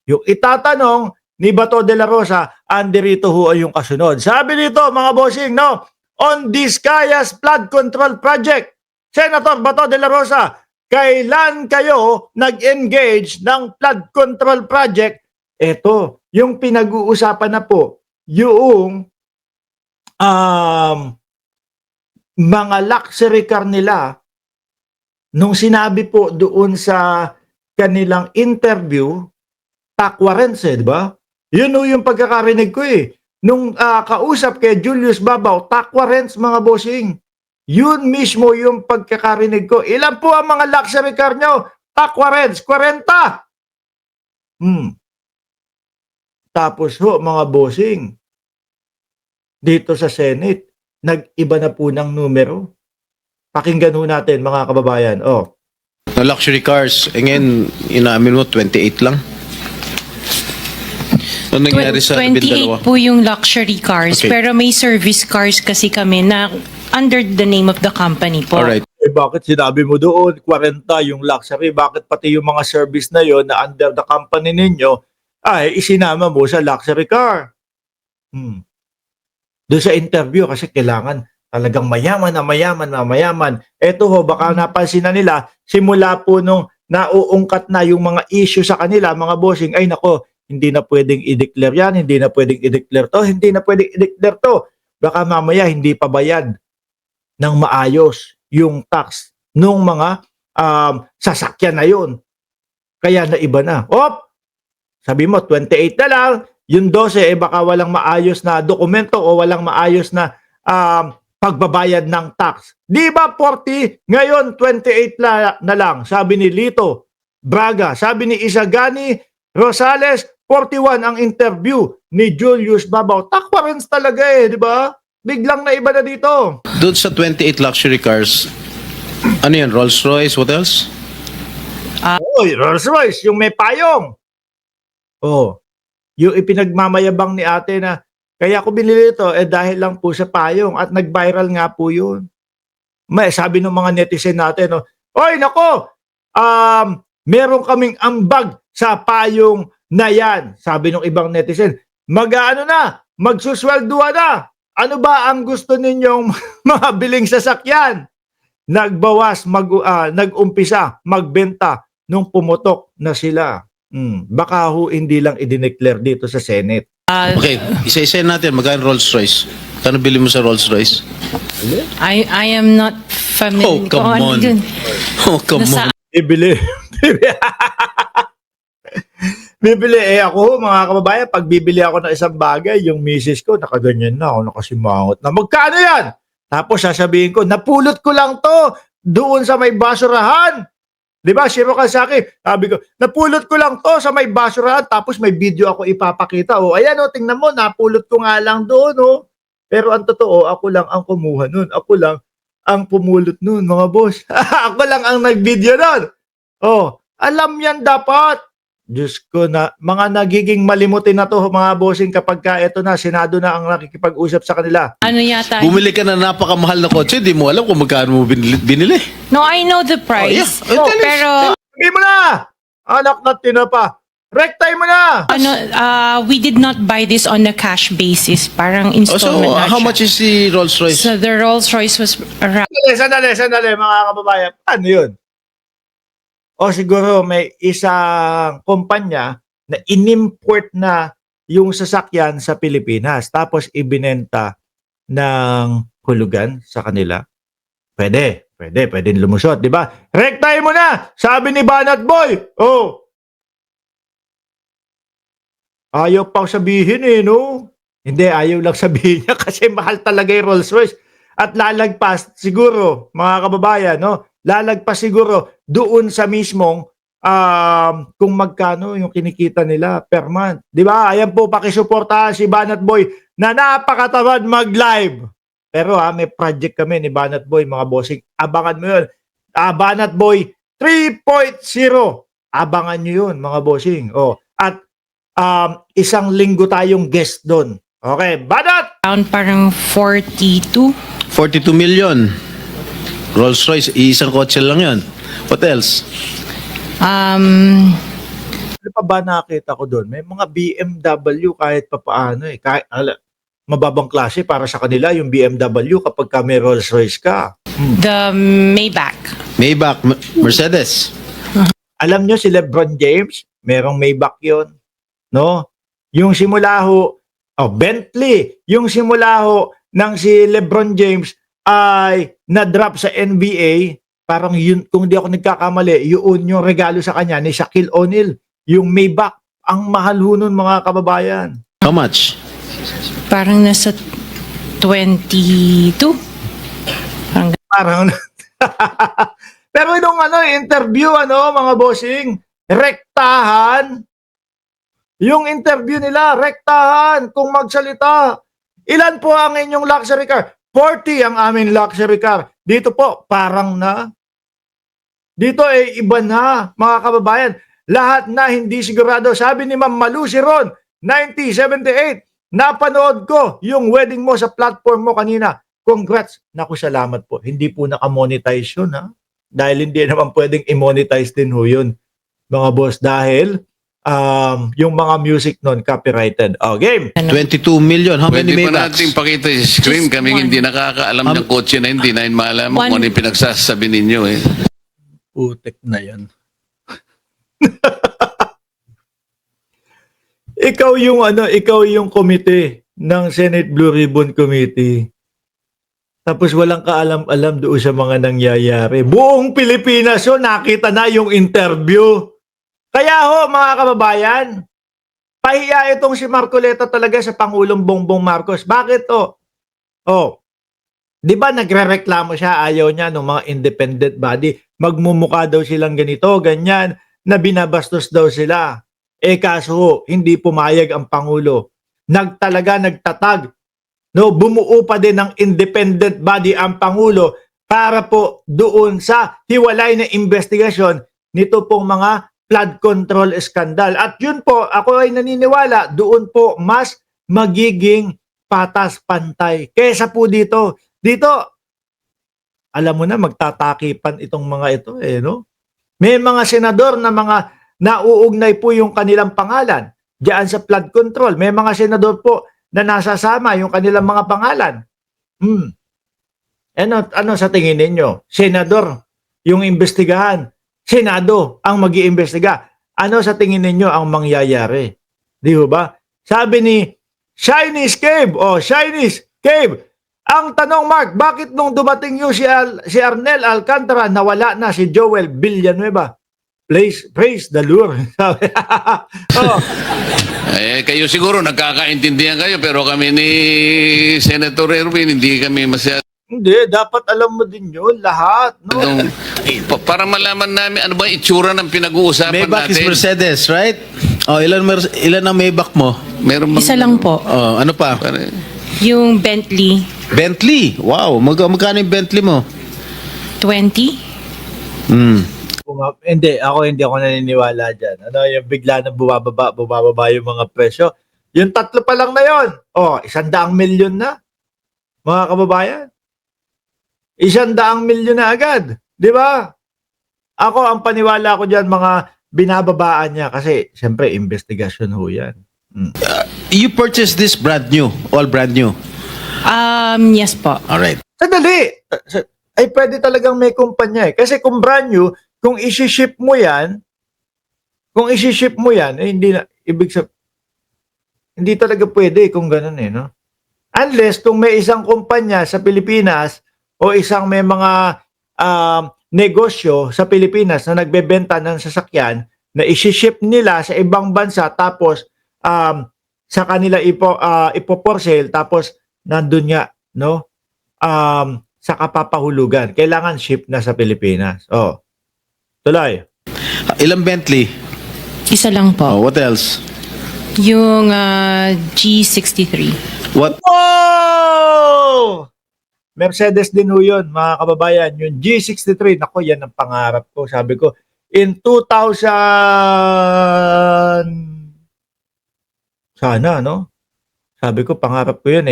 Yung itatanong ni Bato de la Rosa, andirito ho ay yung kasunod. Sabi dito, mga bossing, no, on Discayas Flood Control Project, Senator Bato de la Rosa, kailan kayo nag-engage ng flood control project? Ito, yung pinag-uusapan na po, yung mga luxury car nila, nung sinabi po doon sa kanilang interview, Takwarense, di ba? Yun o yung pagkakarinig ko eh. Nung kausap kay Julius Babaw, Takwarense mga bossing. Yun mismo yung pagkakarinig ko. Ilan po ang mga luxury car nyo? Takwarense, 40. Tapos ho, mga bossing, dito sa Senate, nag-iba na po ng numero. Pakinggan ho natin, mga kababayan. Oh. Na luxury cars, ngayon, inaamin mo, 28 lang. Ano nangyari sa 28 po yung luxury cars, Okay. pero may service cars kasi kami na under the name of the company po. Alright. Eh bakit sinabi mo doon, 40 yung luxury? Bakit pati yung mga service na yon na under the company ninyo, ay isinama mo sa luxury car? Doon sa interview, kasi kailangan talagang mayaman na mayaman. Eto ho, baka napansin na nila, simula po nung nauungkat na yung mga issue sa kanila, mga bossing, ay nako, hindi na pwedeng i-declare yan, hindi na pwedeng i-declare to, hindi na pwedeng i-declare to. Baka mamaya hindi pa bayad ng maayos yung tax nung mga sasakyan na yun. Kaya na iba na. Sabi mo, 28 na lang, yung 12, baka walang maayos na dokumento o walang maayos na pagbabayad ng tax. Di ba 40? Ngayon, 28 na lang. Sabi ni Lito Braga, sabi ni Isagani Rosales, 41 ang interview ni Julius Babaw. Takwarense talaga di ba? Biglang na iba na dito. Doon sa 28 luxury cars, ano yan, Rolls Royce, what else? Oy, Rolls Royce, yung may payong. Yung ipinagmamayabang ni ate na, kaya ko binili ito, dahil lang po sa payong at nag-viral nga po yun. Sabi ng mga netizen natin, oy, nako, meron kaming ambag sa payong na yan. Sabi ng ibang netizen, magsusweldoa na. Ano ba ang gusto ninyong mga biling sasakyan? Nagbawas, nag-umpisa, magbenta nung pumutok na sila. Baka ho hindi lang i-declare dito sa Senate. Okay, isa-isa natin, magkano Rolls Royce? Kano bili mo sa Rolls Royce? I am not familiar. Oh, come on. Oh, come on. Bibili. Bibili. Ako, mga kababayan, pag bibili ako ng isang bagay, yung misis ko, nakaganyan na ako, nakasimangot na. Magkano yan? Tapos sasabihin ko, napulot ko lang to doon sa may basurahan. Di ba, Shiro Kasaki, sabi ko, napulot ko lang to sa may basurahan, tapos may video ako ipapakita. Ayan tingnan mo, napulot ko nga lang doon. Pero ang totoo, ako lang ang kumuha nun. Ako lang ang pumulot nun, mga boss. Ako lang ang nag-video nun. Alam yan dapat. Diyos ko na, mga nagiging malimutin na to, mga bossing, kapag ka ito na, Senado na ang nakikipag-usap sa kanila. Ano yata? Bumili ka na napakamahal na kotse, di mo alam kung magkano mo binili. No, I know the price. Oh, yeah. Pero Sabi mo na! Anak na tinapa. Rektay mo na! we did not buy this on a cash basis. Parang installment na How siya. much is the Rolls Royce? So the Rolls Royce was around Sandali, mga kababayan. Ano yun? Siguro may isang kumpanya na inimport na yung sasakyan sa Pilipinas tapos ibinenta ng hulugan sa kanila. Pwede lumusot, di ba? Rektay mo na! Sabi ni Banat Boy! Ayaw pa sabihin no? Hindi, ayaw lang sabihin niya kasi mahal talaga yung Rolls Royce. At lalagpas siguro, mga kababayan, lalagpas siguro doon sa mismong kung magkano yung kinikita nila per month. Di ba? Ayan po, pakisuportahan si Banat Boy na napakatamad mag-live. Pero may project kami ni Banat Boy, mga bossing. Abangan mo yun. Banat Boy 3.0. Abangan nyo yun, mga bossing. At isang linggo tayong guest doon. Okay, Banat! parang 42. 42 million. Rolls Royce, isang kotse lang yun. What else? Ano pa ba nakita ko doon? May mga BMW kahit papaano eh. Kahit, mababang klase para sa kanila yung BMW kapag ka may Rolls Royce ka. The Maybach. Maybach, Mercedes. Alam nyo si LeBron James, merong Maybach yun. No? Yung simula ho, Bentley, yung simula ho ng si LeBron James ay na-drop sa NBA, parang yun, kung di ako nagkakamali, yun yung regalo sa kanya ni Shaquille O'Neal, yung Maybach. Ang mahal ho nun mga kababayan. How much? Parang nasa 22. Parang pero nung interview mga bossing, rektahan. Yung interview nila, rektahan kung magsalita. Ilan po ang inyong luxury car? 40 ang aming luxury car. Dito po, parang na. Dito iba na, mga kababayan. Lahat na hindi sigurado. Sabi ni Ma'am Malu si Ron, 1978, napanood ko yung wedding mo sa platform mo kanina. Congrats. Naku, salamat po. Hindi po nakamonetize yun, ha? Dahil hindi naman pwedeng i-monetize din ho yun, mga boss. Dahil yung mga music nun, copyrighted. Game. 22 million. How many Pwede pa Maybachs? natin pakita yung screen. Just Kaming one. hindi nakakaalam ng kotse na hindi na malaman One. kung ano yung pinagsasabi ninyo eh. Putek na yan. ikaw yung committee ng Senate Blue Ribbon Committee. Tapos walang kaalam-alam doon sa mga nangyayari. Buong Pilipinas nakita na yung interview. Kaya ho, mga kababayan, pahiya itong si Marcoleta talaga sa Pangulong Bongbong Marcos. Bakit di ba nagrereklamo siya, ayaw niya ng mga independent body, magmumukha daw silang ganito, ganyan, na binabastos daw sila. Kaso hindi pumayag ang Pangulo. Nagtatag, bumuo pa din ng independent body ang Pangulo para po doon sa hiwalay na investigasyon nito pong mga flood control scandal. At yun po, ako ay naniniwala, doon po mas magiging patas pantay. Kesa po dito, alam mo na, magtatakipan itong mga ito no? May mga senador na mga nauugnay po yung kanilang pangalan diyan sa flood control. May mga senador po na nasasama yung kanilang mga pangalan. Ano sa tingin ninyo? Senador yung imbestigahan. Senado ang mag-iimbestiga. Ano sa tingin ninyo ang mangyayari? Di ba? Sabi ni Chinese Cave, ang tanong, Mark, bakit nung dumating yung si Arnel Alcantara, nawala na si Joel Villanueva? Praise the Lord. Kayo siguro nagkakaintindihan kayo pero kami ni Senator Erwin hindi kami masyadong Hindi, dapat alam mo din yun, lahat. No? para malaman namin ano ba yung itsura ng pinag-uusapan Maybach is natin. Mercedes, right? Ilan ang Maybach mo? Meron bang- Isa lang po. Ano pa? Yung Bentley, Bentley. Wow, magkano yung Bentley mo? 20. Hindi ako naniniwala dyan. Yung bigla na bumababa yung mga presyo. Yung tatlo pa lang na yun. 100 milyon na. Mga kababayan. 100 milyon na agad. Di ba? Ako, ang paniwala ko dyan, mga binababaan niya. Kasi, siyempre, investigasyon ho yan. You purchased this brand new, all brand new. Yes po. All right. Sandali. Ay, pwede talagang may kumpanya eh. Kasi kung brand new, kung isi-ship mo yan, hindi na, hindi talaga pwede kung ganun no? Unless kung may isang kumpanya sa Pilipinas o isang may mga negosyo sa Pilipinas na nagbebenta ng sasakyan na isi-ship nila sa ibang bansa tapos sa kanila ipo-for sale tapos nandun nga sa kapapahulugan. Kailangan ship na sa Pilipinas. Tuloy. Ilang Bentley? Isa lang po. What else? Yung G63. What? Oh! Mercedes din ho yun, mga kababayan. Yung G63, nako, yan ang pangarap ko. Sabi ko, in 2000, sana, no? Sabi ko, pangarap ko yun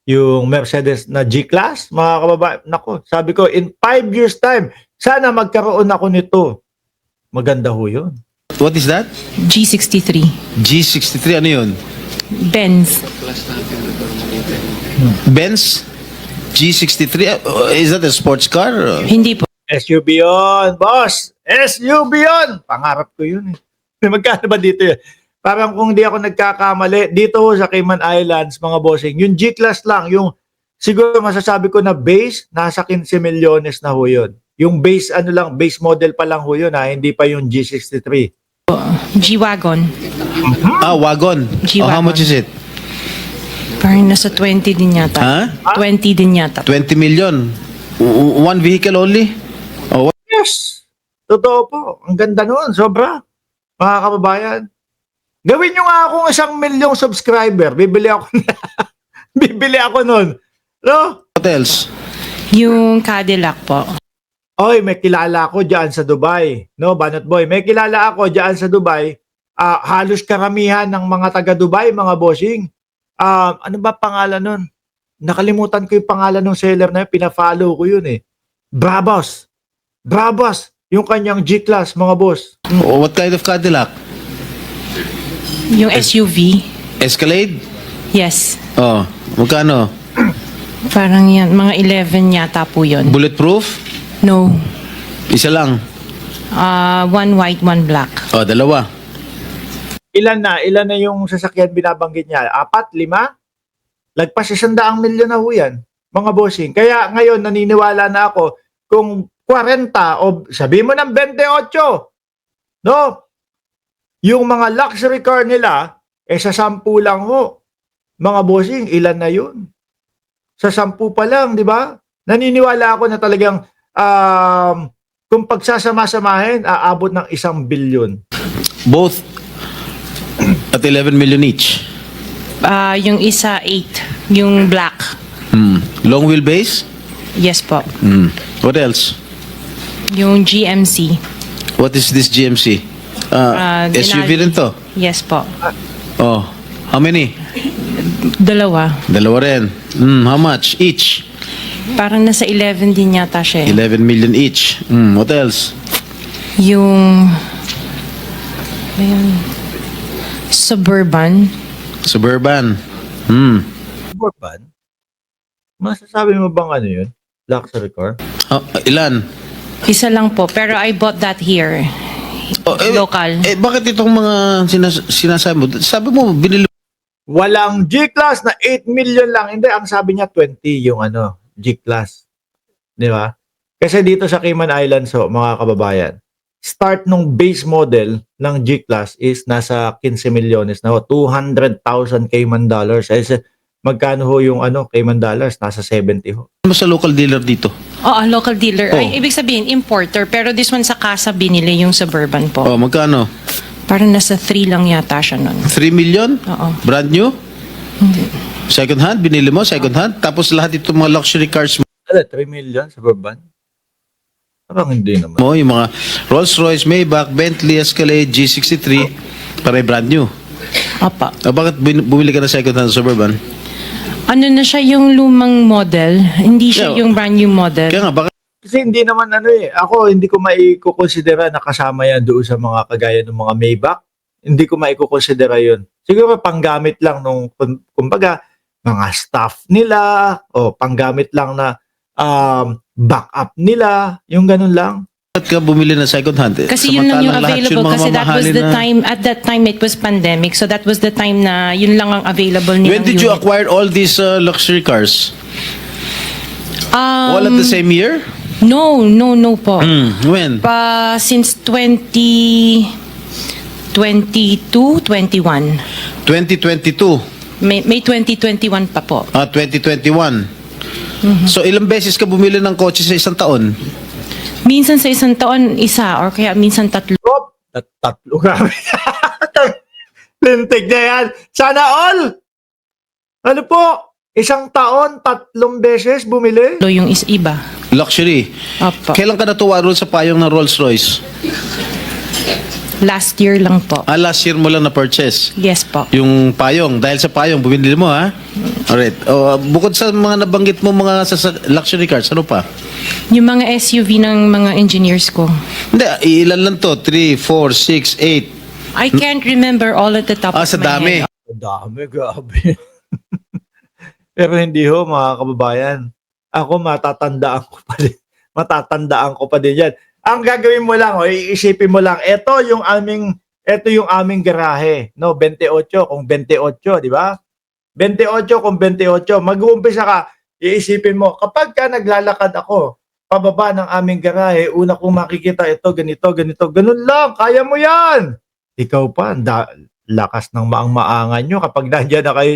yung Mercedes na G-Class, mga kababayan. Nako, sabi ko, in 5 years time, sana magkaroon ako nito. Maganda ho yun. What is that? G63. G63, ano yun? Benz. Benz? G63? Is that a sports car? Hindi po. SUV yun, boss. SUV yun. Pangarap ko yun eh. Magkano ba dito yun? Parang kung di ako nagkakamali, dito sa Cayman Islands, mga bossing, yung G-Class lang, yung siguro masasabi ko na base, nasa 15 milyones na ho yun. Yung base, ano lang, base model pa lang ho yun ha, hindi pa yung G63. G-Wagon. Wagon. G-Wagon. Oh, how much is it? Parang nasa 20 din yata. Ha? 20 din yata. 20 million. One vehicle only? Oh, Yes! Totoo po. Ang ganda nun. Sobra. Mga kababayan. Gawin nyo nga akong 1 milyong subscriber. Bibili ako bibili ako nun. No? what else? Yung Cadillac po. Oy, may kilala ako dyan sa Dubai. No, Banat Boy. May kilala ako dyan sa Dubai. Halos karamihan ng mga taga Dubai, mga bossing. Ano ba pangalan nun? Nakalimutan ko yung pangalan ng seller na yun. Pina-follow ko yun eh. Brabus. Brabus. Yung kanyang G-Class, mga boss. Oh, what kind of Cadillac? Yung SUV. Escalade? Yes. Oh, magkano? Parang yan. Mga 11 yata po yun. Bulletproof? No. Isa lang. One white, one black. Oh, dalawa. Ilan na yung sasakyan binabanggit niya? 4, 5? Lagpas 100 milyon na ho yan, mga bossing. Kaya ngayon naniniwala na ako kung 40 o sabi mo ng 28, no? Yung mga luxury car nila, sa 10 lang ho. Mga bossing, ilan na yun? Sa 10 pa lang, di ba? Naniniwala ako na talagang kung pagsasama-samahin, aabot ng 1 billion. Both at 11 million each. Yung isa 8. Yung black. Long wheelbase? Yes po. What else? Yung GMC. What is this GMC? SUV Denali. rin to? Yes po. Oh, how many? Dalawa. Dalawa rin. How much each? Parang nasa 11 din yata siya. 11 million each. What else? Yung ayun, Suburban. Suburban. Suburban? Masasabi mo bang ano yun? Luxury car? Ilan? Isa lang po. Pero I bought that here. Local. Bakit itong mga sinasabi mo? Sabi mo, binili Walang G-Class na 8 million lang. Hindi, ang sabi niya 20 yung G-Class. Di ba? Kasi dito sa Cayman Islands, mga kababayan, start nung base model ng G-Class is nasa 15 milyones na ho. 200,000 Cayman dollars. Magkano ho yung Cayman dollars? Nasa 70 ho. mo sa local dealer dito. Oo, local dealer. Oh. Ay, ibig sabihin, importer. Pero this one sa casa binili yung Suburban po. Oh, magkano? Parang nasa 3 lang yata siya nun. 3 million? Oo. Brand new? Second hand? Binili mo? Second hand? Tapos lahat itong mga luxury cars mo, 3 million Suburban? Parang hindi naman. yung mga Rolls Royce, Maybach, Bentley, Escalade, G63, para brand new. Opa. Bakit bumili ka ng second hand Suburban? Ano na siya yung lumang model? Hindi siya Yeah. yung brand new model. Kaya nga, bakit Kasi hindi naman ako hindi ko maikukonsidera na kasama yan doon sa mga kagaya ng mga Maybach. Hindi ko maikukonsidera yun. Siguro panggamit lang nung, kumbaga, mga staff nila o panggamit lang na backup nila, yung ganun lang. ka bumili ng second hand? Kasi yun lang yung Samantalang lahat available mga kasi that was mamahalin the na- time, at that time it was pandemic, so that was the time na yun lang ang available nilang When did you unit. acquire all these luxury cars? All at the same year? No po. When? Since 2022, 21. 2022. May 2021 pa po. 2021. So ilang beses ka bumili ng kotse sa isang taon? Minsan sa isang taon, isa, or kaya minsan 3. Tatlo grabe. Lintik na yan. Sana all! Ano po? Isang taon, 3 beses bumili? Yung iba. Luxury. Opo. Kailan ka natuwa roon sa payong ng Rolls Royce? Last year lang po. Last year mo lang na-purchase. Yes po. Yung payong. Dahil sa payong, bumili mo ha? Alright. Bukod sa mga nabanggit mo mga luxury cars, ano pa? Yung mga SUV ng mga engineers ko. Hindi, ilan lang to? 3, 4, 6, 8. I can't remember all at the top of Sa my dami. head. Ang dami, grabe. Pero hindi ho, mga kababayan. Ako matatandaan ko pa din. Matatandaan ko pa din yan. Ang gagawin mo lang, iisipin mo lang, ito yung aming garahe, no? 28 kung 28, di ba? 28 kung 28. Mag-uumpisa ka, iisipin mo, kapag ka naglalakad ako, pababa ng aming garahe, una kong makikita ito, ganito, ganito, ganun lang, kaya mo yan. Ikaw pa, lakas ng maang-maangan nyo kapag nandiyan na kayo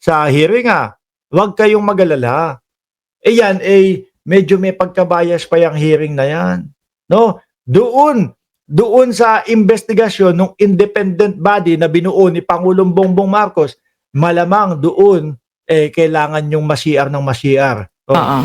sa hearing Huwag kayong mag-alala. Yan, medyo may pagkabayas pa yung hearing na yan. No? Doon sa investigasyon ng independent body na binuo ni Pangulong Bongbong Marcos, malamang doon kailangan yung masiar ng masiar. Oo.